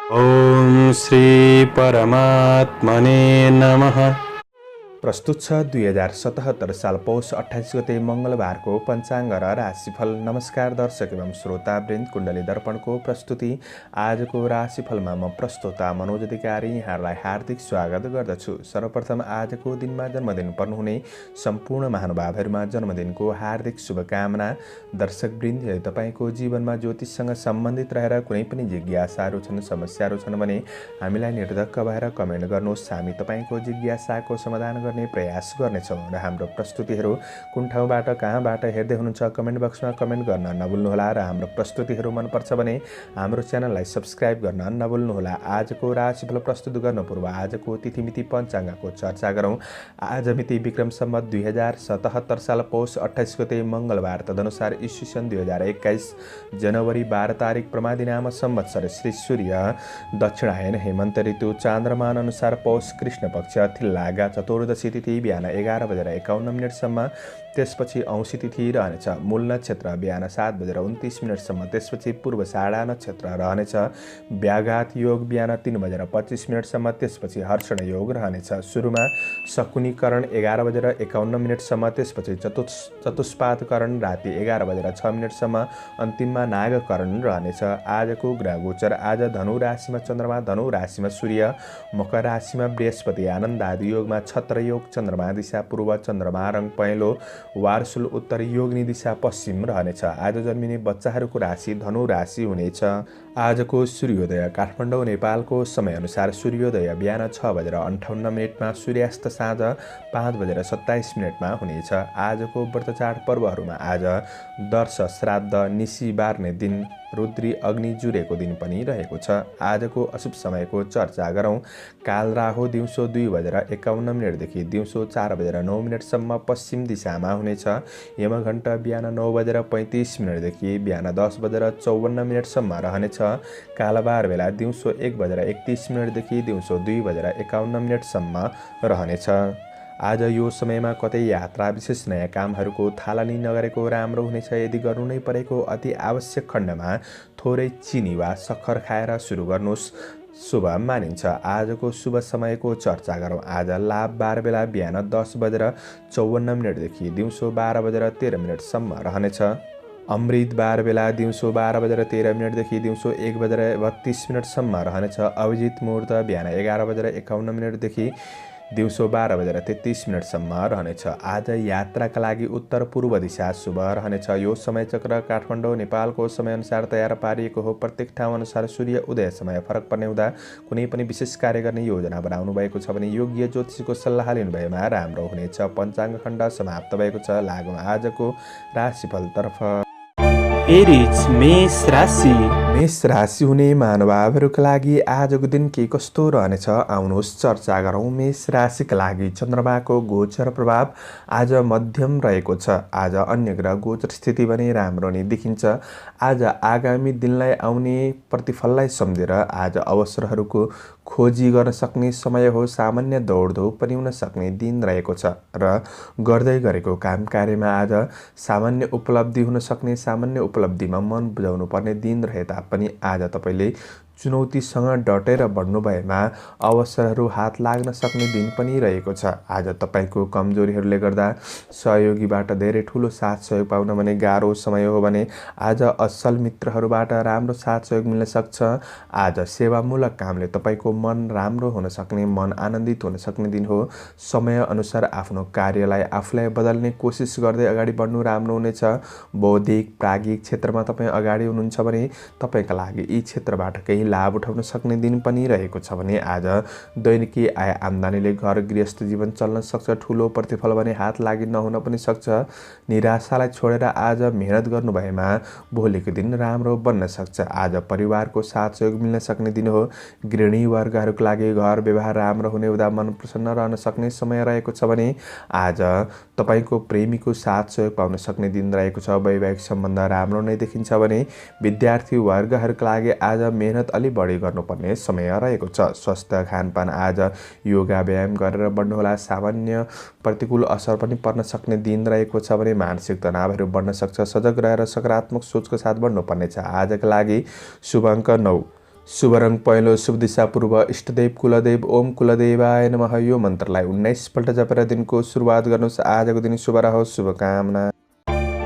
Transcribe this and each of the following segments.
ओम श्री परमात्मने नमः। प्रस्तुत छ 2077 साल पौष 28 गते मंगलबारको पञ्चाङ्ग र राशिफल। नमस्कार दर्शक एवं श्रोतावृन्द, कुण्डली दर्पणको प्रस्तुति आजको राशिफलमा म प्रस्तोता मनोज अधिकारी यहाँलाई हार्दिक स्वागत गर्दछु। सर्वप्रथम आजको दिनमा जन्मदिन पर्नुहुने सम्पूर्ण महानुभावहरूमा जन्मदिनको हार्दिक शुभकामना। दर्शकवृन्द, यदि तपाईँको जीवनमा ज्योतिषसँग सम्बन्धित रहेर कुनै पनि जिज्ञासाहरू छन्, समस्याहरू छन् भने हामीलाई निर्धक्क भएर कमेन्ट गर्नुहोस्। हामी तपाईँको जिज्ञासाको समाधान गर्ने प्रयास गर्नेछौँ र हाम्रो प्रस्तुतिहरू कुन ठाउँबाट कहाँबाट हेर्दै हुनुहुन्छ कमेन्ट बक्समा कमेन्ट गर्न नभुल्नुहोला र हाम्रो प्रस्तुतिहरू मनपर्छ भने हाम्रो च्यानललाई सब्स्क्राइब गर्न नभुल्नुहोला। आजको राशिफल प्रस्तुत गर्न पूर्व आजको तिथिमिति पञ्चाङ्गको चर्चा गरौँ। आज मिति विक्रम सम्वत 2077 साल पौष 28 गते मंगलबार, तदनुसार ईस्वी सन् 2021 जनवरी 12 तारिक प्रमादिनाम संवत्सर श्री सूर्य दक्षिणायन हेमन्त ऋतु चान्द्रमान अनुसार पौष कृष्ण पक्ष थिल्लागा चतुर्दशी तिथि बिहान 11:51 त्यसपछि औँसी तिथि रहनेछ। मूल नक्षत्र बिहान 7:29 त्यसपछि पूर्व षाढा नक्षत्र रहनेछ। व्याघात योग बिहान 3:25 त्यसपछि हर्षण योग रहनेछ। सुरुमा शकुनीकरण 11:51 त्यसपछि चतुष्पादकरण राति 11:06 अन्तिममा नागकरण रहनेछ। आजको ग्रह गोचर। आज धनु राशिमा चन्द्रमा, धनु राशिमा सूर्य, मकर राशिमा बृहस्पति, आनन्द आदि योगमा छत्र योग, चन्द्रमा दिशा पूर्व, चन्द्रमा रङ पहेँलो, वारसुल उत्तर, योगिनी दिशा पश्चिम रहनेछ। आज जन्मिने बच्चाहरूको राशि धनु राशि हुनेछ। आजको सूर्योदय। काठमाडौँ नेपालको समयअनुसार सूर्योदय बिहान 6:58 सूर्यास्त साँझ 5:27 हुनेछ। आजको व्रतचाड पर्वहरूमा आज दर्श, श्राद्ध, निसी बार्ने दिन, रुद्री अग्नि जुरेको दिन पनि रहेको छ। आजको अशुभ समयको चर्चा गरौँ। काल राहु दिउँसो 2:51 देखि दिउँसो 4:09 पश्चिम दिशामा हुनेछ। यमघण्ट बिहान 9:35 देखि बिहान 10:54 रहनेछ। कालबार बेला दिउँसो 1:31 देखि दिउँसो 2:51 रहनेछ। आज यो समयमा कतै यात्रा, विशेष नयाँ कामहरूको थालनी नगरेको राम्रो हुनेछ। यदि गर्नु नै परेको अति आवश्यक खण्डमा थोरै चिनी वा सक्खर खाएर सुरु गर्नुहोस्, शुभ मानिन्छ। आजको शुभ समयको चर्चा गरौँ। आज लाभ बार बेला बिहान 10:54 देखि दिउँसो 12:13 रहनेछ। अमृत बार बेला दिउँसो 12:13 देखि दिउँसो 1:32 रहनेछ। अभिजित मुहुर्त बिहान 11:51 देखि दिउँसो 12:33 रहनेछ। आज यात्राका लागि उत्तर पूर्व दिशा शुभ रहनेछ। यो समय चक्र काठमाडौँ नेपालको समयअनुसार तयार पारिएको हो। प्रत्येक ठाउँ अनुसार सूर्य उदय समय फरक पर्ने हुँदा कुनै पनि विशेष कार्य गर्ने योजना बनाउनु भएको छ भने योग्य ज्योतिषीको सल्लाह लिनु भएमा राम्रो हुनेछ। पञ्चाङ्ग खण्ड समाप्त भएको छ। लागौँ आजको राशिफलतर्फ। एरिज मेष राशि। मेष राशि हुने महानुभावहरूका लागि आजको दिन के कस्तो रहनेछ आउनुहोस् चर्चा गरौँ। मेष राशिका लागि चन्द्रमाको गोचर प्रभाव आज मध्यम रहेको छ। आज अन्य ग्रह गोचर स्थिति पनि राम्रो नै देखिन्छ। आज आगामी दिनलाई आउने प्रतिफललाई सम्झेर आज अवसरहरूको खोजी गर्न सक्ने समय हो। सामान्य दौडधोप पनि हुन सक्ने दिन रहेको छ र गर्दै गरेको काम कार्यमा आज सामान्य उपलब्धि हुन सक्ने, सामान्य उपलब्धिमा मन बुझाउनु पर्ने दिन रहे तापनि आज तपाईँले चुनौतीसँग डटेर बढ्नु भएमा अवसरहरू हात लाग्न सक्ने दिन पनि रहेको छ। आज तपाईँको कमजोरीहरूले गर्दा सहयोगीबाट धेरै ठुलो साथ सहयोग पाउन भने गाह्रो समय हो भने आज असल मित्रहरूबाट राम्रो साथ सहयोग मिल्न सक्छ। आज सेवामूलक कामले तपाईँको मन राम्रो हुन सक्ने, मन आनन्दित हुन सक्ने दिन हो। समय अनुसार आफ्नो कार्यलाई आफूलाई बदल्ने कोसिस गर्दै अगाडि बढ्नु राम्रो हुनेछ। बौद्धिक प्राज्ञिक क्षेत्रमा तपाईँ अगाडि हुनुहुन्छ भने तपाईँका लागि यी क्षेत्रबाट केही लाभ उठाउन सक्ने दिन पनि रहेको छ भने आज दैनिकी आय आम्दानीले घर गृहस्थ जीवन चल्न सक्छ। ठुलो प्रतिफल भने हात लागि नहुन पनि सक्छ। निराशालाई छोडेर आज मेहनत गर्नु भएमा भोलिको दिन राम्रो बन्न सक्छ। आज परिवारको साथ सहयोग मिल्न सक्ने दिन हो। गृहिणी वर्गहरूको लागि घर व्यवहार राम्रो हुने हुँदा मन प्रसन्न रहन सक्ने समय रहेको छ भने आज तपाईँको प्रेमीको साथ सहयोग पाउन सक्ने दिन रहेको छ। वैवाहिक सम्बन्ध राम्रो नै देखिन्छ भने विद्यार्थी वर्गहरूका लागि आज मेहनत अलि बढी गर्नुपर्ने समय रहेको छ। स्वास्थ्य खानपान आज योगा व्यायाम गरेर बढ्नुहोला। सामान्य प्रतिकूल असर पनि पर्न सक्ने दिन रहेको छ भने मानसिक तनावहरू बढ्न सक्छ। सजग रहेर सकारात्मक सोचको साथ बढ्नुपर्ने छ। आजका लागि शुभ अङ्क 9, शुभ रङ पहेँलो, शुभ दिशा पूर्व, इष्टदेव कुलदेव ओम कुलदेवाय नमः। यो मन्त्रलाई 19 पल्ट जपेर दिनको सुरुवात गर्नुहोस्। आजको दिन शुभ रहोस्, शुभकामना।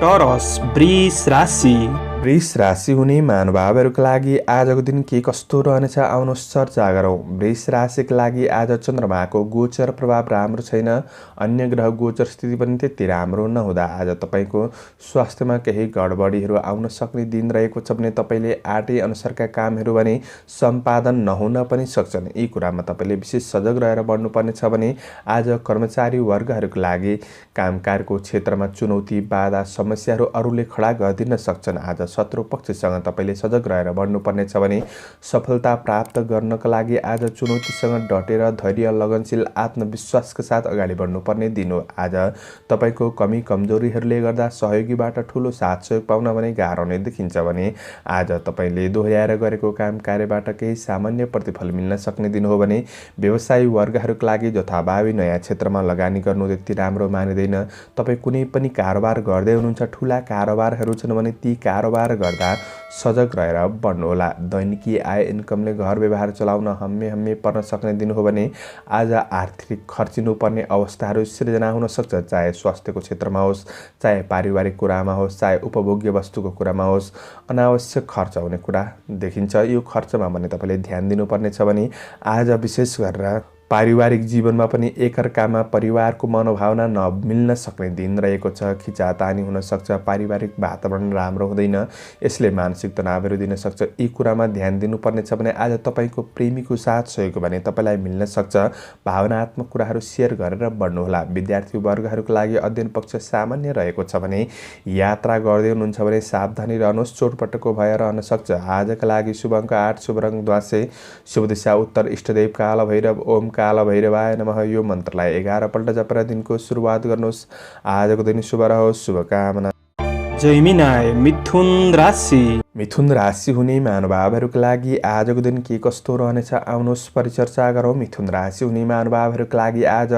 टरस वृष राशि। वृष राशि हुने महानुभावहरूका लागि आजको दिन के कस्तो रहनेछ आउनुहोस् चर्चा गरौँ। वृष राशिका लागि आज चन्द्रमाको गोचर प्रभाव राम्रो छैन। अन्य ग्रह गोचर स्थिति पनि त्यति राम्रो नहुँदा आज तपाईँको स्वास्थ्यमा केही गडबडीहरू आउन सक्ने दिन रहेको छ भने तपाईँले आँटे अनुसारका कामहरू भने सम्पादन नहुन पनि सक्छन्। यी कुरामा तपाईँले विशेष सजग रहेर बढ्नुपर्ने छ भने आज कर्मचारी वर्गहरूको लागि कामकारको क्षेत्रमा चुनौती, बाधा, समस्याहरू अरूले खडा गरिदिन सक्छन्। आज शत्रु पक्षसँग तपाईँले सजग रहेर बढ्नुपर्ने छ भने सफलता प्राप्त गर्नका लागि आज चुनौतीसँग डटेर धैर्य, लगनशील, आत्मविश्वासका साथ अगाडि बढ्नुपर्ने दिन हो। आज तपाईँको कमी कमजोरीहरूले गर्दा सहयोगीबाट ठुलो साथ सहयोग पाउन भने गाह्रो नै देखिन्छ भने आज तपाईँले दोहोऱ्याएर गरेको काम कार्यबाट केही सामान्य प्रतिफल मिल्न सक्ने दिन हो भने व्यवसायी वर्गहरूका लागि जथाभावी नयाँ क्षेत्रमा लगानी गर्नु त्यति राम्रो मानिँदैन। तपाईँ कुनै पनि कारोबार गर्दै हुनुहुन्छ, ठुला कारोबारहरू छन् भने ती कारोबार गर्दा सजग रहेर बढ्नुहोला। दैनिकी आय इन्कमले घर व्यवहार चलाउन हम्मे पर्न सक्ने दिन हो भने आज आर्थिक खर्चिनुपर्ने अवस्थाहरू सिर्जना हुन सक्छ। चाहे स्वास्थ्यको क्षेत्रमा होस्, चाहे पारिवारिक कुरामा होस्, चाहे उपभोग्य वस्तुको कुरामा होस्, अनावश्यक खर्च हुने कुरा देखिन्छ। यो खर्चमा भने तपाईँले ध्यान दिनुपर्ने छ भने आज विशेष गरेर पारिवारिक जीवनमा पनि एकअर्कामा परिवारको मनोभावना नमिल्न सक्ने दिन रहेको छ। खिचातानी हुन सक्छ, पारिवारिक वातावरण राम्रो हुँदैन, यसले मानसिक तनावहरू दिन सक्छ। यी कुरामा ध्यान दिनुपर्ने छ भने आज तपाईँको प्रेमीको साथ सहयोग भने तपाईँलाई मिल्न सक्छ। भावनात्मक कुराहरू सेयर गरेर बढ्नुहोला। विद्यार्थी वर्गहरूको लागि अध्ययन पक्ष सामान्य रहेको छ भने यात्रा गर्दै हुनुहुन्छ भने सावधानी रहनुहोस्, चोटपटकको भय रहन सक्छ। आजका लागि शुभ अङ्क 8, शुभ रङ ध्वाँसे, शुभ दिशा उत्तर, इष्टदेव काल भैरव ओम काल भैरवाय नमः। यो मन्त्रलाई 11 पल्ट जपेर दिनको सुरुवात गर्नुहोस्। आजको दिन शुभ रहोस्, शुभकामना। जैमिनाय मिथुन राशि। मिथुन राशि हुने महानुभावहरूका लागि आजको दिन के कस्तो रहनेछ आउनुहोस् परिचर्चा गरौँ। मिथुन राशि हुने महानुभावहरूका लागि आज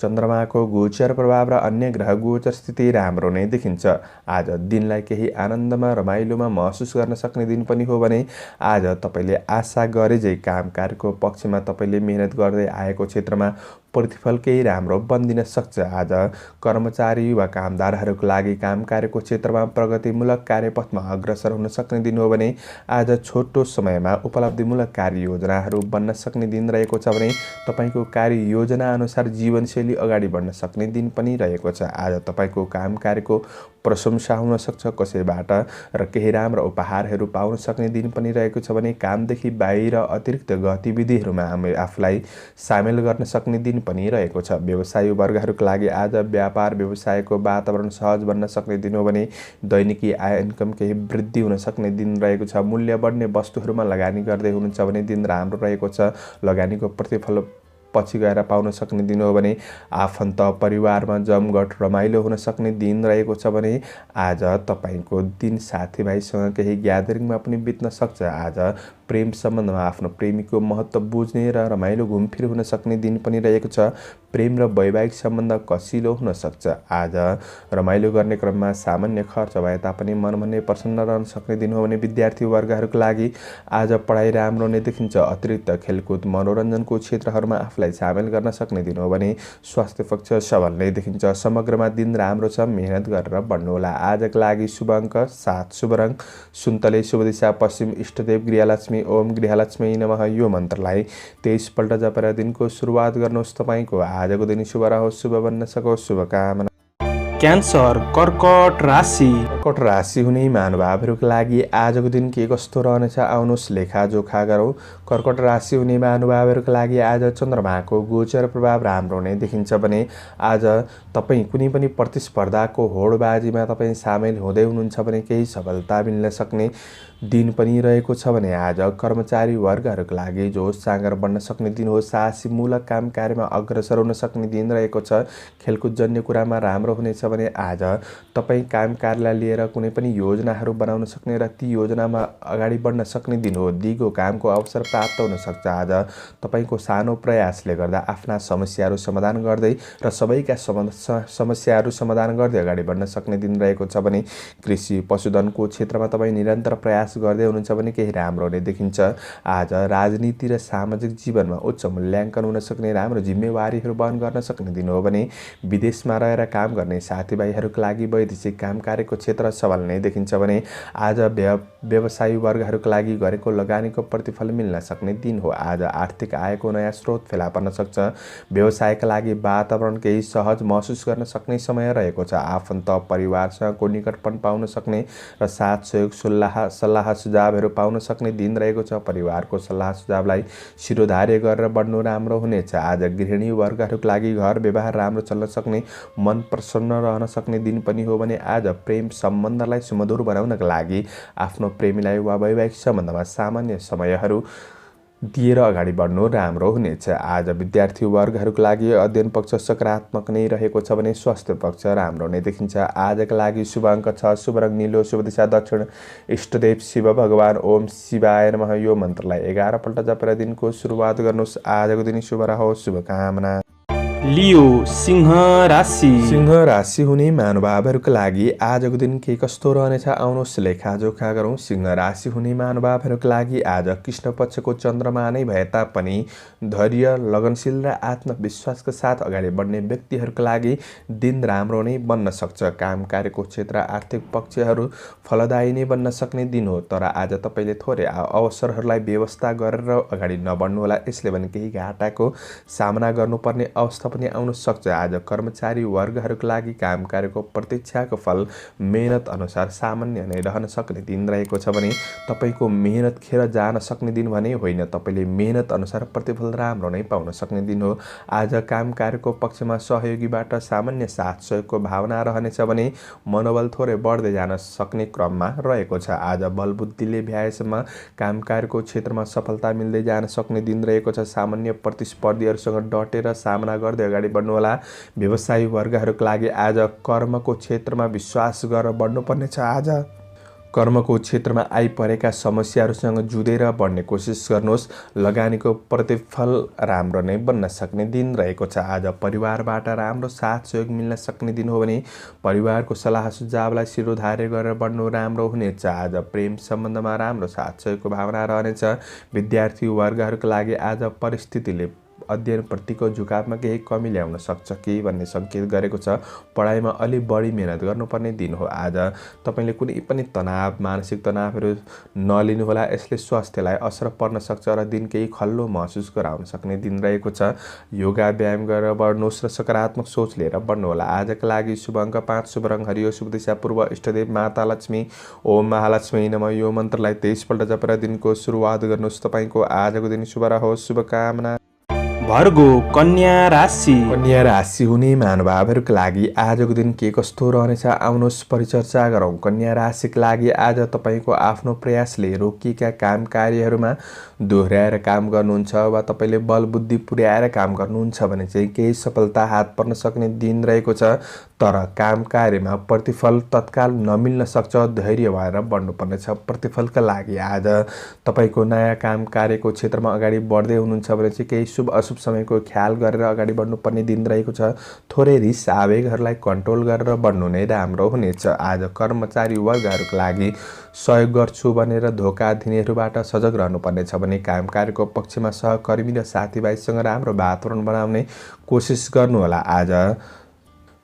चन्द्रमाको गोचर प्रभाव र अन्य ग्रह गोचर स्थिति राम्रो नै देखिन्छ। आज दिनलाई केही आनन्दमा रमाइलोमा महसुस गर्न सक्ने दिन पनि हो भने आज तपाईँले आशा गरे झै कामकारको पक्षमा तपाईँले मेहनत गर्दै आएको क्षेत्रमा प्रतिफल केही राम्रो बन्दिन सक्छ। आज कर्मचारी वा कामदारहरूको लागि काम कार्यको क्षेत्रमा प्रगतिमूलक कार्यपथमा अग्रसर हुन सक्ने दिन हो भने आज छोटो समयमा उपलब्धिमूलक कार्ययोजनाहरू बन्न सक्ने दिन रहेको छ भने तपाईँको कार्ययोजना अनुसार जीवनशैली अगाडि बढ्न सक्ने दिन पनि रहेको छ। आज तपाईँको काम कार्यको प्रशंसा हुन सक्छ कसैबाट र केही राम्रो उपहारहरू पाउन सक्ने दिन पनि रहेको छ भने कामदेखि बाहिर अतिरिक्त गतिविधिहरूमा आफूलाई सामेल गर्न सक्ने दिन पनि रहेको छ। व्यवसायी वर्गहरूका लागि आज व्यापार व्यवसायको वातावरण सहज बन्न सक्ने दिन हो भने दैनिकी आय इन्कम केही वृद्धि हुन सक्ने दिन रहेको छ। मूल्य बढ्ने वस्तुहरूमा लगानी गर्दै हुनुहुन्छ भने दिन राम्रो रहेको छ। लगानीको प्रतिफल पछि गएर पाउन सक्ने दिन हो भने आफन्त परिवारमा जमघट रमाइलो हुन सक्ने दिन रहेको छ भने आज तपाईँको दिन साथीभाइसँग केही ग्यादरिङमा पनि बित्न सक्छ। आज प्रेम सम्बन्धमा आफ्नो प्रेमीको महत्त्व बुझ्ने र रमाइलो घुमफिर हुन सक्ने दिन पनि रहेको छ। प्रेम र वैवाहिक सम्बन्ध कसिलो हुन सक्छ। आज रमाइलो गर्ने क्रममा सामान्य खर्च भए तापनि मनभन्ने प्रसन्न रहन सक्ने दिन हो भने विद्यार्थी वर्गहरूको लागि आज पढाइ राम्रो नै देखिन्छ। अतिरिक्त खेलकुद मनोरञ्जनको क्षेत्रहरूमा आफूलाई सामेल गर्न सक्ने दिन हो भने स्वास्थ्य पक्ष सबल नै देखिन्छ। समग्रमा दिन राम्रो छ, मेहनत गरेर बढ्नुहोला। आजका लागि शुभ अङ्क 7, शुभ रङ सुन्तले, शुभ दिशा पश्चिम, इष्टदेव गृहलक्ष्मी ओम गृहलक्ष्मी नमः। यो मन्त्रलाई 23 पल्ट जपेर दिनको सुरुवात गर्नुहोस्। तपाईँको आजको दिन शुभ रहोस्, शुभ बन्न सकोस्, शुभकामना। क्यान्सर कर्कट राशि। कर्कट राशि हुने महानुभावहरूका लागि आजको दिन के कस्तो रहनेछ आउनुहोस् लेखाजोखा गरौँ। कर्कट राशि हुने महानुभावहरूका लागि आज चन्द्रमाको गोचर प्रभाव राम्रो नै देखिन्छ भने आज तपाईँ कुनै पनि प्रतिस्पर्धाको होडबाजीमा तपाईँ सामेल हुँदै हुनुहुन्छ भने केही सफलता मिल्न सक्ने दिन पनि रहेको छ भने आज कर्मचारी वर्गहरूका लागि जोस जाँगर बन्न सक्ने दिन हो। साहसीमूलक काम कार्यमा अग्रसर हुन सक्ने दिन रहेको छ। खेलकुदजन्य कुरामा राम्रो हुनेछ भने आज तपाईँ काम कार्यलाई लिएर कुनै पनि योजनाहरू बनाउन सक्ने र ती योजनामा अगाडि बढ्न सक्ने दिन हो। दिगो कामको अवसर प्राप्त हुन सक्छ। आज तपाईँको सानो प्रयासले गर्दा आफ्ना समस्याहरू समाधान गर्दै र सबैका समस्याहरू समाधान गर्दै अगाडि बढ्न सक्ने दिन रहेको छ भने कृषि पशुधनको क्षेत्रमा तपाईँ निरन्तर प्रयास विश्वास गर्दै हुनुहुन्छ भने केही राम्रो हुने देखिन्छ। आज राजनीति र सामाजिक जीवनमा उच्च मूल्याङ्कन हुन सक्ने, राम्रो जिम्मेवारीहरू वहन गर्न सक्ने दिन हो भने विदेशमा रहेर काम गर्ने साथीभाइहरूका लागि वैदेशिक काम कार्यको क्षेत्र सबल नै देखिन्छ भने आज व्यवसायी वर्गहरूका लागि गरेको लगानीको प्रतिफल मिल्न सक्ने दिन हो। आज आर्थिक आयको नयाँ स्रोत फेला पर्न सक्छ। व्यवसायका लागि वातावरण केही सहज महसुस गर्न सक्ने समय रहेको छ। आफन्त परिवारसँगको निकटपन पाउन सक्ने र साथ सहयोग सल्लाह सुझावहरू पाउन सक्ने दिन रहेको छ। परिवारको सल्लाह सुझावलाई शिरोधार्य गरेर बढ्नु राम्रो हुनेछ। आज गृहिणी वर्गहरूका लागि घर व्यवहार राम्रो चल्न सक्ने, मन प्रसन्न रहन सक्ने दिन पनि हो भने आज प्रेम सम्बन्धलाई सुमधुर बनाउनका लागि आफ्नो प्रेमीलाई वा वैवाहिक सम्बन्धमा सामान्य समयहरू दिएर अगाडि बढ्नु राम्रो हुनेछ। आज विद्यार्थी वर्गहरूका लागि अध्ययन पक्ष सकारात्मक नै रहेको छ भने स्वास्थ्य पक्ष राम्रो नै देखिन्छ। आजका लागि शुभ अङ्क 6, शुभ रङ नीलो, शुभ दिशा दक्षिण, इष्टदेव शिव भगवान ओम शिवाय नमः यो मन्त्रलाई 11 पल्ट जपेर दिनको सुरुवात गर्नुहोस्। आजको दिन शुभ रहोस्। शुभकामना। लियो सिंह राशि। सिंह राशि हुने महानुभावहरूका लागि आजको दिन के कस्तो रहनेछ आउनुहोस् लेखाजोखा गरौँ। सिंह राशि हुने महानुभावहरूका लागि आज कृष्ण पक्षको चन्द्रमा नै भए तापनि धैर्य, लगनशील र आत्मविश्वासका साथ अगाडि बढ्ने व्यक्तिहरूका लागि दिन राम्रो नै बन्न सक्छ। काम कार्यको क्षेत्र, आर्थिक पक्षहरू फलदायी नै बन्न सक्ने दिन हो। तर आज तपाईँले थोरै अवसरहरूलाई व्यवस्था गरेर अगाडि नबढ्नुहोला, यसले भने केही घाटाको सामना गर्नुपर्ने अवस्था पनि आउन सक्छ। आज कर्मचारी वर्गहरूका लागि काम कार्यको प्रतीक्षाको फल मेहनत अनुसार सामान्य नै रहन सक्ने दिन रहेको छ भने तपाईँको मेहनत खेर जान सक्ने दिन भने होइन। तपाईँले मेहनत अनुसार प्रतिफल राम्रो नै पाउन सक्ने दिन हो। आज काम कार्यको पक्षमा सहयोगीबाट सामान्य साथ सहयोगको भावना रहनेछ भने मनोबल थोरै बढ्दै जान सक्ने क्रममा रहेको छ। आज बलबुद्धिले भ्याएसम्म काम कार्यको क्षेत्रमा सफलता मिल्दै जान सक्ने दिन रहेको छ। सामान्य प्रतिस्पर्धीहरूसँग डटेर सामना गर्दै अगाडि बढ्नुहोला। व्यवसायी वर्गहरूका लागि आज कर्मको क्षेत्रमा विश्वास गरेर बढ्नुपर्नेछ। आज कर्मको क्षेत्रमा आइपरेका समस्याहरूसँग जुधेर बढ्ने कोसिस गर्नुहोस्। लगानीको प्रतिफल राम्रो नै बन्न सक्ने दिन रहेको छ। आज परिवारबाट राम्रो साथ सहयोग मिल्न सक्ने दिन हो भने परिवारको सल्लाह सुझावलाई शिरोधार्य गरेर बढ्नु राम्रो हुनेछ। आज प्रेम सम्बन्धमा राम्रो साथ सहयोगको भावना रहनेछ। विद्यार्थी वर्गहरूका लागि आज परिस्थितिले अध्ययनप्रतिको झुकावमा केही कमी ल्याउन सक्छ कि भन्ने सङ्केत गरेको छ। पढाइमा अलि बढी मेहनत गर्नुपर्ने दिन हो। आज तपाईँले कुनै पनि तनाव, मानसिक तनावहरू नलिनुहोला, यसले स्वास्थ्यलाई असर पर्न सक्छ र दिन केही खल्लो महसुस गराउन सक्ने दिन रहेको छ। योगा व्यायाम गरेर बढ्नुहोस् र सकारात्मक सोच लिएर बढ्नुहोला। आजका लागि शुभ अङ्क 5, शुभ रङ हरियो, शुभ दिशा पूर्व, इष्टदेव माता लक्ष्मी ओम महालक्ष्मी नमः यो मन्त्रलाई 23 पल्ट जपेर दिनको सुरुवात गर्नुहोस्। तपाईँको आजको दिन शुभ रहोस्। शुभकामना। भर्गो कन्या राशि। कन्या राशि हुने महानुभावहरूका लागि आजको दिन के कस्तो रहनेछ आउनुहोस् परिचर्चा गरौँ। कन्या राशिका लागि आज तपाईँको आफ्नो प्रयासले रोकिएका काम कार्यहरूमा दोहोऱ्याएर काम गर्नुहुन्छ वा तपाईँले बलबुद्धि पुर्याएर काम गर्नुहुन्छ भने चाहिँ केही सफलता हात पर्न सक्ने दिन रहेको छ। तर काम कार्यमा प्रतिफल तत्काल नमिल्न सक्छ। धैर्य भएर बढ्नुपर्नेछ। प्रतिफलका लागि आज तपाईँको नयाँ काम कार्यको क्षेत्रमा अगाडि बढ्दै हुनुहुन्छ भने चाहिँ केही शुभ अशुभ समयको ख्याल गरेर अगाडि बढ्नुपर्ने दिन रहेको छ। थोरै रिस आवेगहरूलाई कन्ट्रोल गरेर बढ्नु नै राम्रो हुनेछ। आज कर्मचारी वर्गहरूका लागि सहयोग गर्छु भनेर धोका दिनेहरूबाट सजग रहनुपर्नेछ भने काम कार्यको पक्षमा सहकर्मी र साथीभाइसँग राम्रो वातावरण बनाउने कोसिस गर्नुहोला। आज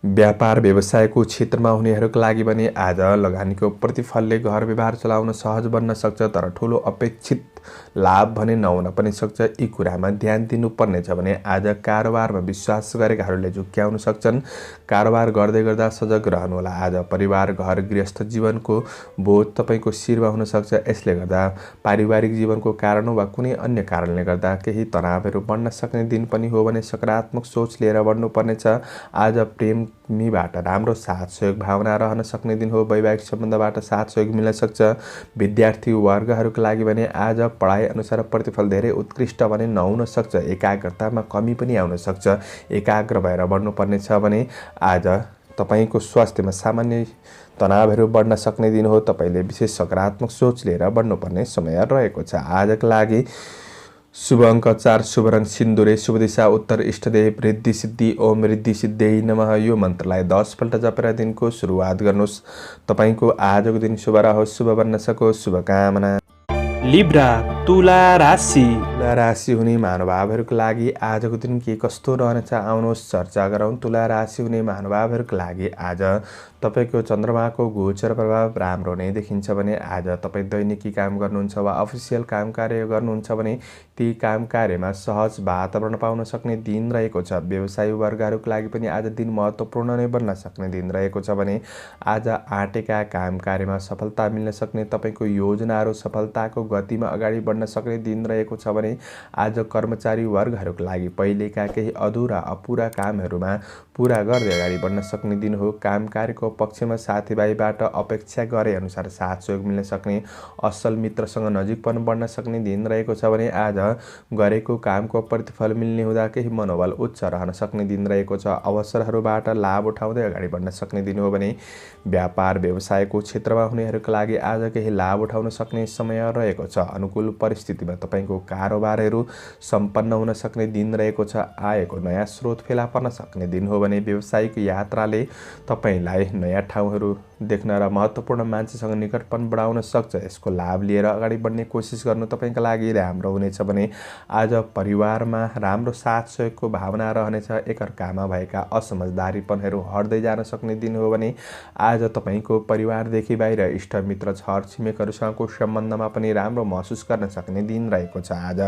व्यापार व्यवसायको क्षेत्रमा हुनेहरूका लागि भने आज लगानीको प्रतिफलले घर व्यवहार चलाउन सहज बन्न सक्छ। तर ठुलो अपेक्षित लाभ भने नहुन पनि सक्छ। यी कुरामा ध्यान दिनुपर्नेछ भने आज कारोबारमा विश्वास गरेकाहरूले झुक्क्याउन सक्छन्। कारोबार गर्दै गर्दा सजग रहनुहोला। आज परिवार, घर, गृहस्थ जीवनको बोझ तपाईँको शिरमा हुन सक्छ। यसले गर्दा पारिवारिक जीवनको कारण वा कुनै अन्य कारणले गर्दा केही तनावहरू बढ्न सक्ने दिन पनि हो भने सकारात्मक सोच लिएर बढ्नुपर्नेछ। आज प्रेमीबाट राम्रो साथ सहयोग भावना रहन सक्ने दिन हो। वैवाहिक सम्बन्धबाट साथ सहयोग मिल्न सक्छ। विद्यार्थी वर्गहरूका लागि भने आज पढाइ अनुसार प्रतिफल धेरै उत्कृष्ट भने नहुन सक्छ। एकाग्रतामा कमी पनि आउन सक्छ। एकाग्र भएर बढ्नुपर्नेछ भने आज तपाईँको स्वास्थ्यमा सामान्य तनावहरू बढ्न सक्ने दिन हो। तपाईँले विशेष सकारात्मक सोच लिएर बढ्नुपर्ने समय रहेको छ। आजका लागि शुभ अङ्क 4, शुभ रङ सिन्दुरे, शुभ दिशा उत्तर, इष्टदेव रिद्धि सिद्धि ओम रिद्धि सिद्धियै नमः। यो मन्त्रलाई 10 पल्ट जपेर दिनको सुरुवात गर्नुहोस्। तपाईँको आजको दिन शुभ रहोस्, शुभ बन्न सकोस्, शुभकामना। लिब्रा तुला राशि। तुला राशि हुने महानुभावहरूको लागि आजको दिन के कस्तो रहनेछ आउनुहोस् चर्चा गरौँ। तुला राशि हुने महानुभावहरूको लागि आज तपाईँको चन्द्रमाको गोचर प्रभाव राम्रो नै देखिन्छ भने आज तपाईँ दैनिकी काम गर्नुहुन्छ वा अफिसियल काम कार्य गर्नुहुन्छ भने ती काम कार्यमा सहज वातावरण पाउन सक्ने दिन रहेको छ। व्यवसायी वर्गहरूको लागि पनि आज दिन महत्त्वपूर्ण नै बन्न सक्ने दिन रहेको छ भने आज आँटेका काम कार्यमा सफलता मिल्न सक्ने, तपाईँको योजनाहरू सफलताको गतिमा अगाडि बढ्न सक्ने दिन रहेको छ भने आज कर्मचारी वर्गहरूको लागि पहिलेका केही अधुरा अपुरा कामहरूमा पुरा गर्दै अगाडि बढ्न सक्ने दिन हो। काम कार्यको पक्षमा साथीभाइबाट अपेक्षा गरे अनुसार साथ सहयोग मिल्न सक्ने, असल मित्रसँग नजिकपन बढ्न सक्ने दिन रहेको छ भने आज गरेको कामको प्रतिफल मिल्ने हुँदा केही मनोबल उच्च रहन सक्ने दिन रहेको छ। अवसरहरूबाट लाभ उठाउँदै अगाडि बढ्न सक्ने दिन हो भने व्यापार व्यवसायको क्षेत्रमा हुनेहरूका लागि आज केही लाभ उठाउन सक्ने समय रहेको छ। अनुकूल परिस्थितिमा तपाईँको कारोबारहरू सम्पन्न हुन सक्ने दिन रहेको छ। आएको नयाँ स्रोत फेला पर्न सक्ने दिन हो भने व्यावसायिक यात्राले तपाईँलाई नयाँ ठाउँहरू देख्न र महत्त्वपूर्ण मान्छेसँग निकटपन बढाउन सक्छ। यसको लाभ लिएर अगाडि बढ्ने कोसिस गर्नु तपाईँका लागि राम्रो हुनेछ भने आज परिवारमा राम्रो साथ सहयोगको भावना रहनेछ। एकअर्कामा भएका असमझदारीपनहरू हट्दै जान सक्ने दिन हो भने आज तपाईँको परिवारदेखि बाहिर इष्टमित्र छरछिमेकहरूसँगको सम्बन्धमा पनि राम्रो महसुस गर्न सक्ने दिन रहेको छ। आज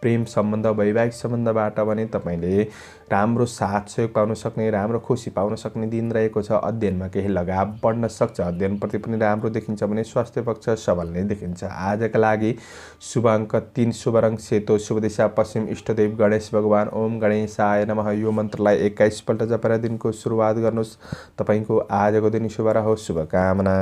प्रेम सम्बन्ध वैवाहिक सम्बन्धबाट भने तपाईँले राम्रो साथ सहयोग पाउन सक्ने, राम्रो खुसी पाउन सक्ने दिन रहेको छ। अध्ययनमा केही लगाव बढ्न सक्छ। अध्ययनप्रति पनि राम्रो देखिन्छ भने स्वास्थ्य पक्ष सबल नै देखिन्छ। आजका लागि शुभ अङ्क 3, शुभ रङ सेतो, शुभ दिशा पश्चिम, इष्टदेव गणेश भगवान ओम गणेशाय नमः। यो मन्त्रलाई 21 पल्ट जपेर दिनको सुरुवात गर्नुहोस्। तपाईँको आजको दिन शुभ रहोस्, शुभकामना।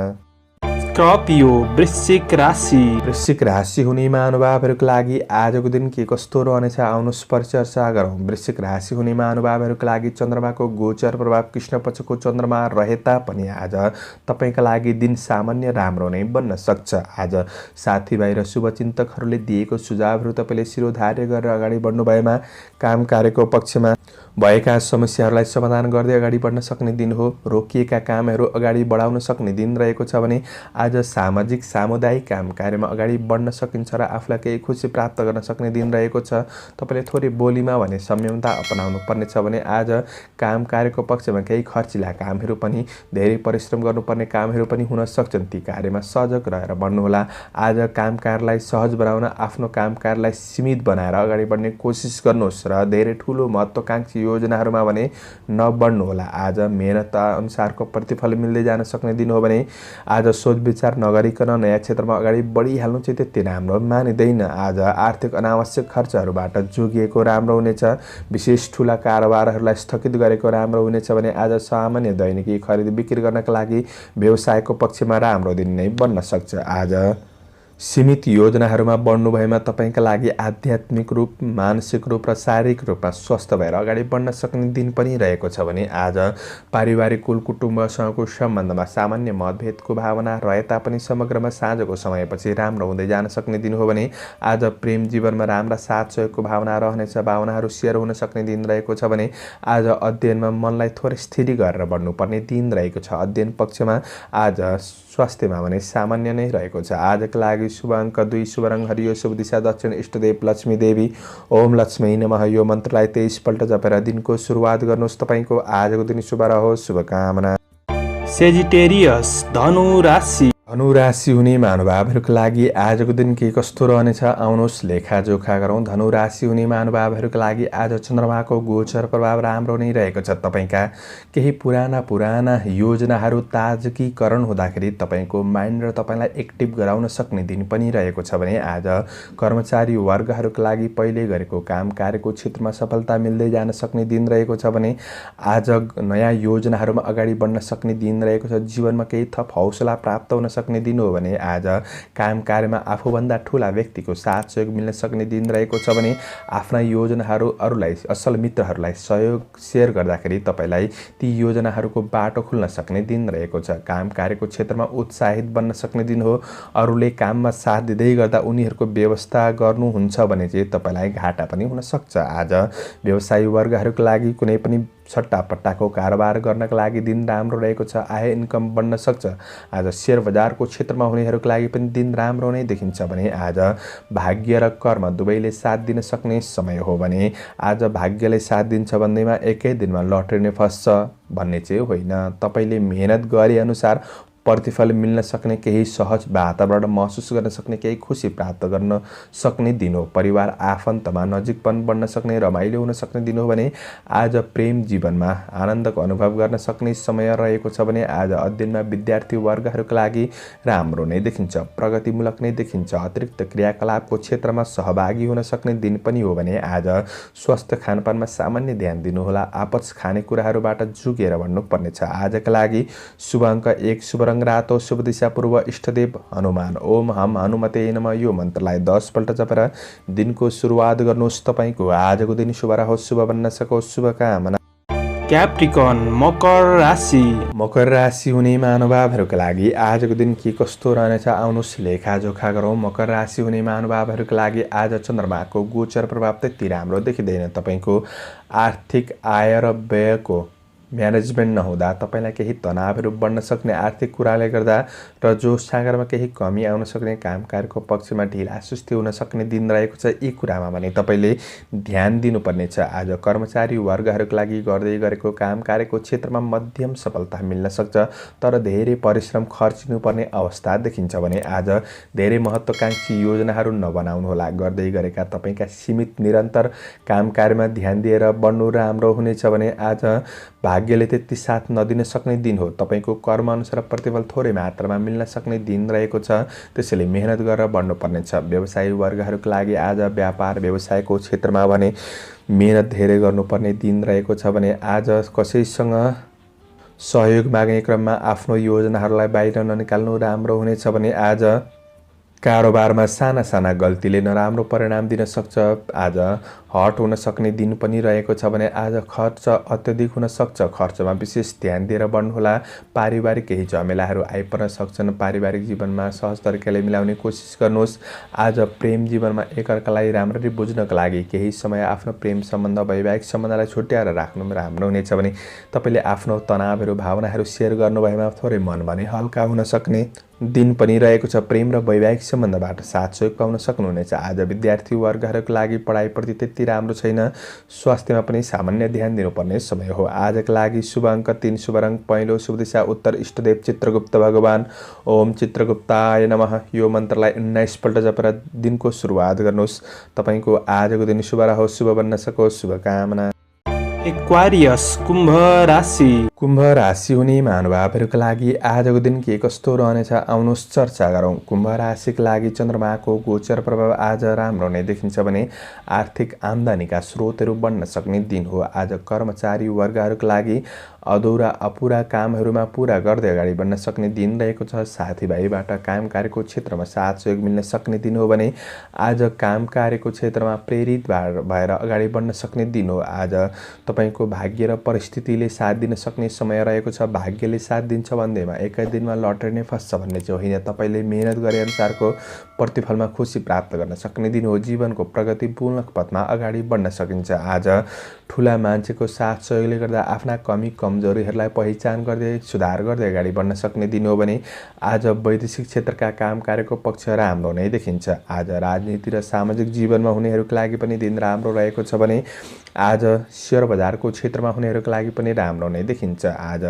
स्कर्पियो वृश्चिक राशि। वृश्चिक राशि हुने महानुभावहरूको लागि आजको दिन के कस्तो रहनेछ आउनुहोस् परिचर्चा गरौँ। वृश्चिक राशि हुने महानुभावहरूको लागि चन्द्रमाको गोचर प्रभाव कृष्ण पक्षको चन्द्रमा रहे तापनि आज तपाईँका लागि दिन सामान्य राम्रो नै बन्न सक्छ। आज साथीभाइ र शुभचिन्तकहरूले दिएको सुझावहरू तपाईँले शिरोधार्य गरेर अगाडि बढ्नु भएमा काम कार्यको पक्षमा भएका समस्याहरूलाई समाधान गर्दै अगाडि बढ्न सक्ने दिन हो। रोकिएका कामहरू अगाडि बढाउन सक्ने दिन रहेको छ भने आज सामाजिक सामुदायिक काम कार्यमा अगाडि बढ्न सकिन्छ र आफूलाई केही खुसी प्राप्त गर्न सक्ने दिन रहेको छ। तपाईँले थोरै बोलीमा भने संयमता अपनाउनु पर्नेछ भने आज काम कार्यको पक्षमा केही खर्चिला कामहरू पनि, धेरै परिश्रम गर्नुपर्ने कामहरू पनि हुन सक्छन्। ती कार्यमा सजग रहेर बढ्नुहोला। आज काम कार्यलाई सहज बनाउन आफ्नो काम कार्यलाई सीमित बनाएर अगाडि बढ्ने कोसिस गर्नुहोस् र धेरै ठुलो महत्त्वाकांक्षी योजनाहरूमा भने नबढ्नुहोला। आज मेहनत अनुसारको प्रतिफल मिल्दै जान सक्ने दिन हो भने आज सोच विचार नगरिकन नयाँ क्षेत्रमा अगाडि बढिहाल्नु चाहिँ त्यति राम्रो मानिँदैन। आज आर्थिक अनावश्यक खर्चहरूबाट जोगिएको राम्रो हुनेछ। विशेष ठुला कारोबारहरूलाई स्थगित गरेको राम्रो हुनेछ भने आज सामान्य दैनिकी खरिद बिक्री गर्नका लागि व्यवसायको पक्षमा राम्रो दिन नै बन्न सक्छ। आज सीमित योजनाहरूमा बढ्नु भएमा तपाईँका लागि आध्यात्मिक रूप, मानसिक रूप र शारीरिक रूपमा स्वस्थ भएर अगाडि बढ्न सक्ने दिन पनि रहेको छ भने आज पारिवारिक कुल कुटुम्बसँगको सम्बन्धमा सामान्य मतभेदको भावना रहे तापनि समग्रमा साँझको समयपछि राम्रो हुँदै जान सक्ने दिन हो भने आज प्रेम जीवनमा राम्रा साथ सहयोगको भावना रहनेछ। भावनाहरू सेयर हुन सक्ने दिन रहेको छ भने आज अध्ययनमा मनलाई थोरै स्थिर गरेर बढ्नुपर्ने दिन रहेको छ। अध्ययन पक्षमा आज स्वास्थ्यमा भने सामान्य नै रहेको छ। आजका लागि शुभ अङ्क 2, शुभ रङ हरियो, शुभ दिशा दक्षिण, इष्टदेव लक्ष्मी देवी ओम लक्ष्मी नमः। यो मन्त्रलाई 23 पल्ट जपेर दिनको सुरुवात गर्नुहोस्। तपाईँको आजको दिन शुभ रहोस्, शुभकामना। सेजिटेरियस धनु राशि। धनु राशि हुने महानुभावहरूको लागि आजको दिन के कस्तो रहनेछ आउनुहोस् लेखाजोखा गरौँ। धनु राशि हुने महानुभावहरूको लागि आज चन्द्रमाको गोचर प्रभाव राम्रो नै रहेको छ। तपाईँका केही पुराना योजनाहरू ताजकीकरण हुँदाखेरि तपाईँको माइन्ड र तपाईँलाई एक्टिभ गराउन सक्ने दिन पनि रहेको छ भने आज कर्मचारी वर्गहरूको लागि पहिले गरेको काम कार्यको क्षेत्रमा सफलता मिल्दै जान सक्ने दिन रहेको छ भने आज नयाँ योजनाहरूमा अगाडि बढ्न सक्ने दिन रहेको छ। जीवनमा केही थप हौसला प्राप्त हुन सक्ने दिन हो भने आज काम कार्यमा आफूभन्दा ठुला व्यक्तिको साथ सहयोग मिल्न सक्ने दिन रहेको छ भने आफ्ना योजनाहरू अरूलाई असल मित्रहरूलाई सहयोग सेयर गर्दाखेरि तपाईलाई ती योजनाहरूको बाटो खुल्न सक्ने दिन रहेको छ। काम कार्यको क्षेत्रमा उत्साहित बन्न सक्ने दिन हो। अरूले काममा साथ दिँदै गर्दा उनीहरूको व्यवस्था गर्नुहुन्छ भने चाहिँ तपाईलाई घाटा पनि हुन सक्छ। आज व्यवसायी वर्गहरूको लागि कुनै पनि सट्टापट्टाको कारोबार गर्नका लागि दिन राम्रो रहेको छ। आय इन्कम बढ्न सक्छ। आज शेयर बजारको क्षेत्रमा हुनेहरूको लागि पनि दिन राम्रो नै देखिन्छ भने आज भाग्य र कर्म दुवैले साथ दिन सक्ने समय हो भने आज भाग्यले साथ दिन्छ भन्दैमा एकै दिनमा लटरी नै फस्छ भन्ने चाहिँ होइन। तपाईले मेहनत गरे अनुसार प्रतिफल मिल्न सक्ने, केही सहज वातावरण महसुस गर्न सक्ने, केही खुसी प्राप्त गर्न सक्ने दिन हो। परिवार आफन्तमा नजिकपन बढ्न सक्ने, रमाइलो हुन सक्ने दिन हो भने आज प्रेम जीवनमा आनन्दको अनुभव गर्न सक्ने समय रहेको छ भने आज अध्ययनमा विद्यार्थी वर्गहरूका लागि राम्रो नै देखिन्छ। प्रगतिमूलक नै देखिन्छ। अतिरिक्त क्रियाकलापको क्षेत्रमा सहभागी हुन सक्ने दिन पनि हो भने आज स्वस्थ खानपानमा सामान्य ध्यान दिनुहोला। आपस खानेकुराहरूबाट जोगिएर बढ्नुपर्नेछ। आजका लागि शुभ अङ्क 1, शुभ रङ रातो, शुभ दिशा पूर्व, इष्टदेव हनुमान। ओम हम हनुमते नमः यो मन्त्रलाई 10 पल्ट जपेर दिनको सुरुवात गर्नुहोस्। तपाईको आजको दिन शुभ रहोस्, शुभ बन्न सकोस्, शुभकामना। क्याप्रिकन मकर राशि। मकर राशि हुने महानुभावहरूका लागि आजको दिन के कस्तो रहनेछ आउनुहोस् लेखाजोखा गरौँ। मकर राशि हुने महानुभावहरूका लागि आज चन्द्रमाको गोचर प्रभाव त्यति राम्रो देखिँदैन। तपाईको आर्थिक आय र व्ययको म्यानेजमेन्ट नहुँदा तपाईलाई केही तनावहरू बढ्न सक्ने, आर्थिक कुराले गर्दा र जोस सागरमा केही कमी आउन सक्ने, कामकाजको पक्षमा ढिला सुस्ती हुन सक्ने दिन रहेको छ। यी कुरामा भने तपाईले ध्यान दिनुपर्नेछ। आज कर्मचारी वर्गहरूका लागि गर्दै गरेको काम कार्यको क्षेत्रमा मध्यम सफलता मिल्न सक्छ, तर धेरै परिश्रम खर्चिनुपर्ने अवस्था देखिन्छ भने आज धेरै महत्त्वकांक्षी योजनाहरू नबनाउनुहोला। गर्दै गरेका तपाईका सीमित निरन्तर काम कार्यमा ध्यान दिएर बढ्नु राम्रो हुनेछ भने आज भाग्यले त्यति साथ नदिन सक्ने दिन हो। तपाईको कर्म अनुसार प्रतिफल थोरै मात्रामा मिल्न सक्ने दिन रहेको छ, त्यसैले मेहनत गरेर बढ्नुपर्नेछ। व्यवसायी वर्गहरूका लागि आज व्यापार व्यवसायको क्षेत्रमा भने मेहनत धेरै गर्नुपर्ने दिन रहेको छ भने आज कसैसँग सहयोग माग्ने क्रममा आफ्नो योजनाहरूलाई बाहिर ननिकाल्नु राम्रो हुनेछ भने आज कारोबारमा साना साना गल्तीले नराम्रो परिणाम दिन सक्छ। आज हट हुन सक्ने दिन पनि रहेको छ भने आज खर्च अत्यधिक हुन सक्छ। खर्चमा विशेष ध्यान दिएर बढ्नुहोला। पारिवारिक केही झमेलाहरू आइपर्न सक्छन्। पारिवारिक जीवनमा सहज तरिकाले मिलाउने कोसिस गर्नुहोस्। आज प्रेम जीवनमा एकअर्कालाई राम्ररी बुझ्नका लागि केही समय आफ्नो प्रेम सम्बन्ध, वैवाहिक सम्बन्धलाई छुट्याएर राख्नु राम्रो हुनेछ भने तपाईले आफ्नो तनावहरू, भावनाहरू सेयर गर्नुभएमा थोरै मन भने हल्का हुन सक्ने दिन पनि रहेको छ। प्रेम र वैवाहिक सम्बन्धबाट साथ सहयोग पाउन सक्नुहुनेछ। आज विद्यार्थी वर्गहरूका लागि पढाइप्रति त्यति राम्रो छैन। स्वास्थ्यमा पनि सामान्य ध्यान दिनुपर्ने समय हो। आजका लागि शुभ अङ्क 3, शुभ रङ पहेँलो, शुभ दिशा उत्तर, इष्टदेव चित्रगुप्त भगवान। ओम चित्रगुप्ताय नमः यो मन्त्रलाई 19 पल्ट जपेर दिनको सुरुवात गर्नुहोस्। तपाईको आजको दिन शुभ रहोस्, शुभ बन्न सकोस्, शुभकामना। एक्वारियस कुम्भ राशि। कुम्भ राशि हुने महानुभावहरूका लागि आजको दिन के कस्तो रहनेछ आउनुहोस् चर्चा गरौँ। कुम्भ राशिका लागि चन्द्रमाको गोचर प्रभाव आज राम्रो नै देखिन्छ भने आर्थिक आम्दानीका स्रोतहरू बढ्न सक्ने दिन हो। आज कर्मचारी वर्गहरूका लागि अधुरा अपुरा कामहरूमा पुरा गर्दै अगाडि बढ्न सक्ने दिन रहेको छ। साथीभाइबाट काम कार्यको क्षेत्रमा साथ सहयोग मिल्न सक्ने दिन हो भने आज काम कार्यको क्षेत्रमा प्रेरित भएर अगाडि बढ्न सक्ने दिन हो। आज तपाईको भाग्य र परिस्थितिले साथ दिन सक्ने समय रहेको छ। भाग्यले साथ दिन्छ भन्दैमा एकै दिनमा लटरी नै फस्छ भन्ने चाहिँ होइन। तपाईले मेहनत गरे अनुसारको प्रतिफलमा खुसी प्राप्त गर्न सक्ने दिन हो। जीवनको प्रगतिपूर्ण पथमा अगाडि बढ्न सकिन्छ। आज ठुला मान्छेको साथ सहयोगले गर्दा आफ्ना कमी कमजोरीहरूलाई पहिचान गर्दै सुधार गर्दै अगाडि बढ्न सक्ने दिन हो भने आज वैदेशिक क्षेत्रका काम कार्यको पक्ष राम्रो नै देखिन्छ। आज राजनीति र सामाजिक जीवनमा हुनेहरूका लागि पनि दिन राम्रो रहेको छ भने आज शेयर बजारको क्षेत्रमा हुनेहरूका लागि पनि राम्रो नै देखिन्छ। आज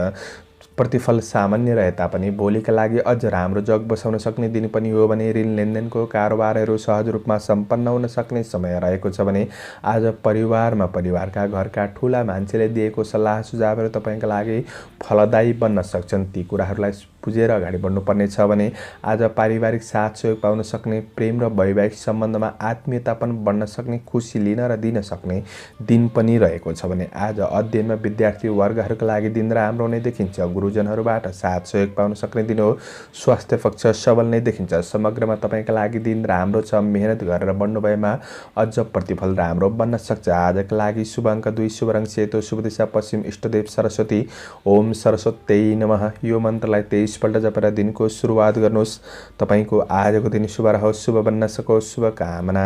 प्रतिफल सामान्य रहे तापनि भोलिका लागि अझ राम्रो जग बसाउन सक्ने दिन पनि हो भने ऋण लेनदेनको कारोबारहरू सहज रूपमा सम्पन्न हुन सक्ने समय रहेको छ भने आज परिवारमा परिवारका घरका ठुला मान्छेले दिएको सल्लाह सुझावहरू तपाईका लागि फलदायी बन्न सक्छन्। ती कुराहरूलाई बुझेर अगाडि बढ्नुपर्ने छ भने आज पारिवारिक साथ सहयोग पाउन सक्ने, प्रेम र वैवाहिक सम्बन्धमा आत्मीयता पनि बढ्न सक्ने, खुसी लिन र दिन सक्ने दिन पनि रहेको छ भने आज अध्ययनमा विद्यार्थी वर्गहरूका लागि दिन राम्रो नै देखिन्छ। गुरुजनहरूबाट साथ सहयोग पाउन सक्ने दिन हो। स्वास्थ्य पक्ष सबल नै देखिन्छ। समग्रमा तपाईँका लागि दिन राम्रो छ। मेहनत गरेर बढ्नुभएमा अझ प्रतिफल राम्रो बन्न सक्छ। आजका लागि शुभ अङ्क 2, शुभ रङ सेतो, शुभ दिशा पश्चिम, इष्टदेव सरस्वती। ओम सरस्वती नमः। यो मन्त्रलाई 23 पल्ट जपेर दिनको सुरुवात गर्नुहोस्। तपाईँको आजको दिन शुभ रहोस्, शुभ बन्न सकोस्, शुभकामना।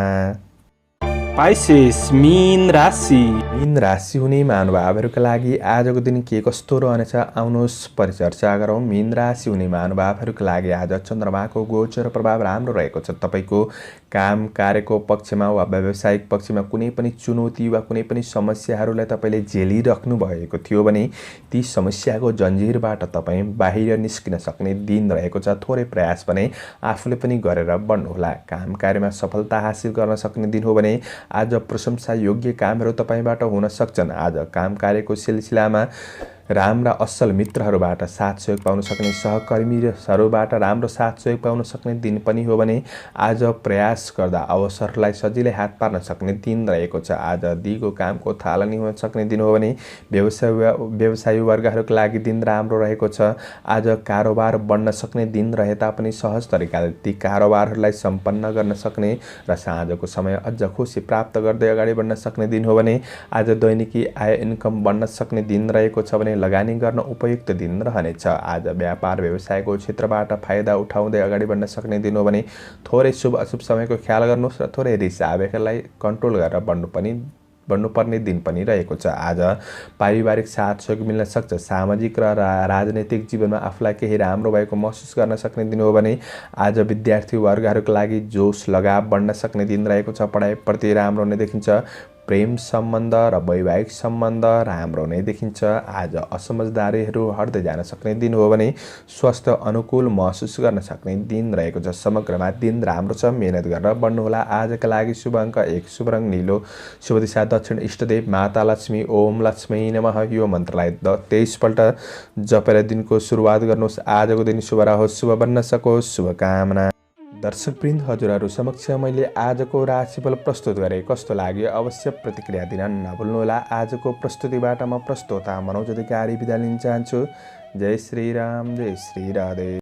पाइसेस मीन राशि। मीन राशि हुने महानुभावहरूका लागि आजको दिन के कस्तो रहनेछ आउनुहोस् परिचर्चा गरौँ। मीन राशि हुने महानुभावहरूका लागि आज चन्द्रमाको गोचर प्रभाव राम्रो रहेको छ। तपाईँको काम कार्यको पक्षमा वा व्यावसायिक पक्षमा कुनै पनि चुनौती वा कुनै पनि समस्याहरूलाई तपाईँले झेलिराख्नु भएको थियो भने ती समस्याको जन्जिरबाट तपाईँ बाहिर निस्किन सक्ने दिन रहेको छ। थोरै प्रयास भने आफूले पनि गरेर बढ्नुहोला। काम कार्यमा सफलता हासिल गर्न सक्ने दिन हो भने आज प्रशंसा योग्य कामहरू तपाईँबाट हुन सक्छन्। आज काम कार्यको सिलसिलामा राम्रा असल मित्रहरूबाट साथ सहयोग पाउन सक्ने, सहकर्मीहरूबाट राम्रो साथ सहयोग पाउन सक्ने दिन पनि हो भने आज प्रयास गर्दा अवसरलाई सजिलै हात पार्न सक्ने दिन रहेको छ। आज दिगो कामको थालनी हुन सक्ने दिन हो भने व्यवसायी वर्गहरूका लागि दिन राम्रो रहेको छ। आज कारोबार बढ्न सक्ने दिन रहे तापनि सहज तरिकाले ती कारोबारहरूलाई सम्पन्न गर्न सक्ने र साँझको समय अझ खुसी प्राप्त गर्दै अगाडि बढ्न सक्ने दिन हो भने आज दैनिकी आय इन्कम बढ्न सक्ने दिन रहेको छ भने लगानी गर्न उपयुक्त दिन रहनेछ। आज व्यापार व्यवसायको क्षेत्रबाट फाइदा उठाउँदै अगाडि बढ्न सक्ने दिन हो भने थोरै शुभ अशुभ समयको ख्याल गर्नुहोस् र थोरै रिस आवेगलाई कन्ट्रोल गरेर बढ्नुपर्ने दिन पनि रहेको छ। आज पारिवारिक साथ सहयोग मिल्न सक्छ। सामाजिक र राजनैतिक जीवनमा आफूलाई केही राम्रो भएको महसुस गर्न सक्ने दिन हो भने आज विद्यार्थी वर्गहरूका लागि जोस लगाव बढ्न सक्ने दिन रहेको छ। पढाइप्रति राम्रो नै देखिन्छ। प्रेम सम्बन्ध र वैवाहिक सम्बन्ध राम्रो नै देखिन्छ। आज असमझदारीहरू हट्दै जान सक्ने दिन हो भने स्वास्थ्य अनुकूल महसुस गर्न सक्ने दिन रहेको छ। समग्रमा दिन राम्रो छ। मेहनत गरेर बढ्नुहोला। आजका लागि शुभ अङ्क 1, शुभ रङ नीलो, शुभ दिशा दक्षिण, इष्टदेव माता लक्ष्मी। ओम लक्ष्मी नमः। यो मन्त्रलाई 23 पल्ट जपेर दिनको सुरुवात गर्नुहोस्। आजको दिन शुभ रहोस्, शुभ बन्न सकोस्, शुभकामना। दर्शकवृन्द, हजुरहरू समक्ष मैले आजको राशिफल प्रस्तुत गरेँ। कस्तो लाग्यो अवश्य प्रतिक्रिया दिन नभुल्नुहोला। आजको प्रस्तुतिबाट म प्रस्तोता मनोज अधिकारी बिदा लिन चाहन्छु। जय श्री राम, जय श्री राधे।